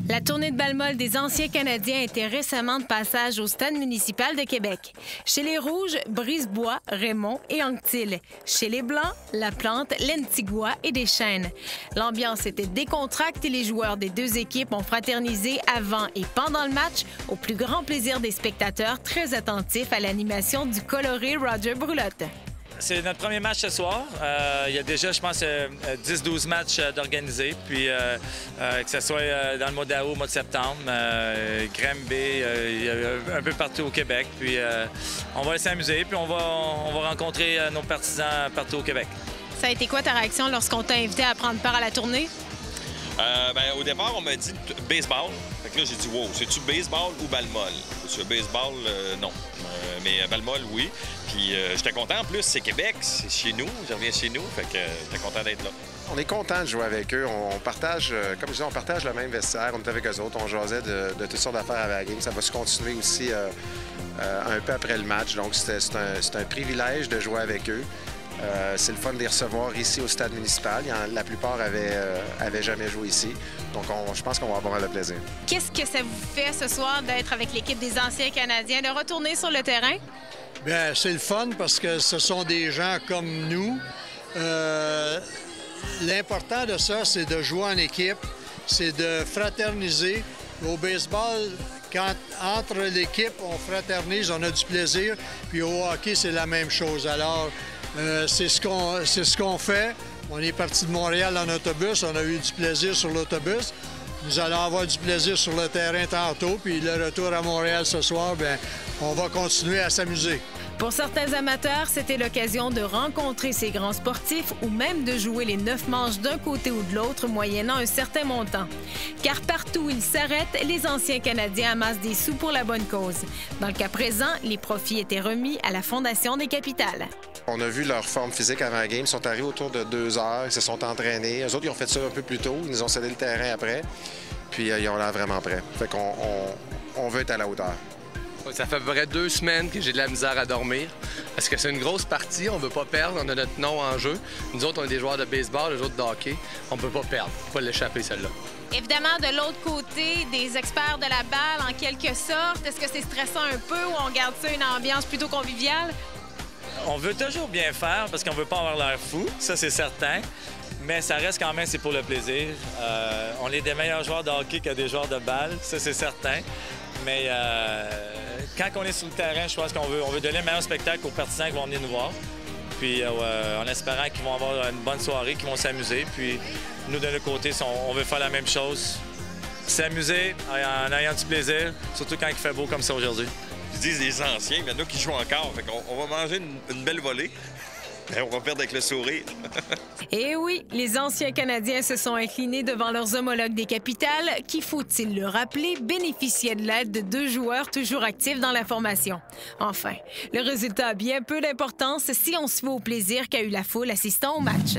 La tournée de balle-molle des anciens Canadiens était récemment de passage au Stade municipal de Québec. Chez les Rouges, Brisebois, Raymond et Anctil. Chez les Blancs, La Plante, l'Antigua et Deschênes. L'ambiance était décontractée et les joueurs des deux équipes ont fraternisé avant et pendant le match, au plus grand plaisir des spectateurs très attentifs à l'animation du coloré Roger Brulotte. C'est notre premier match ce soir. Il y a déjà, je pense, 10-12 matchs d'organiser. Puis que ce soit dans le mois d'août, au mois de septembre, Granby, un peu partout au Québec. Puis on va s'amuser, puis on va rencontrer nos partisans partout au Québec. Ça a été quoi ta réaction lorsqu'on t'a invité à prendre part à la tournée? Au départ, on m'a dit baseball. Fait que là, j'ai dit, wow, c'est-tu baseball ou balle-molle? Sur baseball, non. Mais balle-molle, oui. Puis j'étais content. En plus, c'est Québec, c'est chez nous. Je reviens chez nous. Fait que j'étais content d'être là. On est content de jouer avec eux. On partage, comme je disais, on partage le même vestiaire. On est avec eux autres. On jasait de toutes sortes d'affaires avec la game. Ça va se continuer aussi un peu après le match. Donc, c'est un privilège de jouer avec eux. C'est le fun de les recevoir ici au stade municipal. La plupart avaient jamais joué ici. Donc, je pense qu'on va avoir le plaisir. Qu'est-ce que ça vous fait ce soir d'être avec l'équipe des anciens Canadiens, de retourner sur le terrain? Bien, c'est le fun parce que ce sont des gens comme nous. L'important de ça, c'est de jouer en équipe, c'est de fraterniser. Au baseball, entre l'équipe, on fraternise, on a du plaisir. Puis au hockey, c'est la même chose. Alors, c'est ce qu'on fait. On est parti de Montréal en autobus. On a eu du plaisir sur l'autobus. Nous allons avoir du plaisir sur le terrain tantôt. Puis le retour à Montréal ce soir, bien, on va continuer à s'amuser. Pour certains amateurs, c'était l'occasion de rencontrer ces grands sportifs ou même de jouer les 9 manches d'un côté ou de l'autre moyennant un certain montant. Car partout où ils s'arrêtent, les anciens Canadiens amassent des sous pour la bonne cause. Dans le cas présent, les profits étaient remis à la Fondation des Capitales. On a vu leur forme physique avant la game. Ils sont arrivés autour de 2 heures. Ils se sont entraînés. Eux autres, ils ont fait ça un peu plus tôt. Ils nous ont cédé le terrain après. Puis ils ont l'air vraiment prêts. Fait qu'on veut être à la hauteur. Ça fait à peu près 2 semaines que j'ai de la misère à dormir. Parce que c'est une grosse partie, on ne veut pas perdre, on a notre nom en jeu. Nous autres, on est des joueurs de baseball, les autres de hockey. On ne peut pas perdre, il faut pas l'échapper, celle-là. Évidemment, de l'autre côté, des experts de la balle, en quelque sorte. Est-ce que c'est stressant un peu ou on garde ça une ambiance plutôt conviviale? On veut toujours bien faire parce qu'on ne veut pas avoir l'air fou, ça c'est certain. Mais ça reste quand même, c'est pour le plaisir. On est des meilleurs joueurs de hockey que des joueurs de balle, ça c'est certain. Mais quand on est sur le terrain, je pense qu'on veut donner le meilleur spectacle aux partisans qui vont venir nous voir. Puis en espérant qu'ils vont avoir une bonne soirée, qu'ils vont s'amuser. Puis nous, de notre côté, on veut faire la même chose. S'amuser en ayant du plaisir, surtout quand il fait beau comme ça aujourd'hui. Ils disent les anciens, mais il y en a qui jouent encore. Fait on va manger une belle volée. On va perdre avec le sourire. Eh oui, les anciens Canadiens se sont inclinés devant leurs homologues des capitales qui, faut-il le rappeler, bénéficiaient de l'aide de 2 joueurs toujours actifs dans la formation. Enfin, le résultat a bien peu d'importance si on se fait au plaisir qu'a eu la foule assistant au match.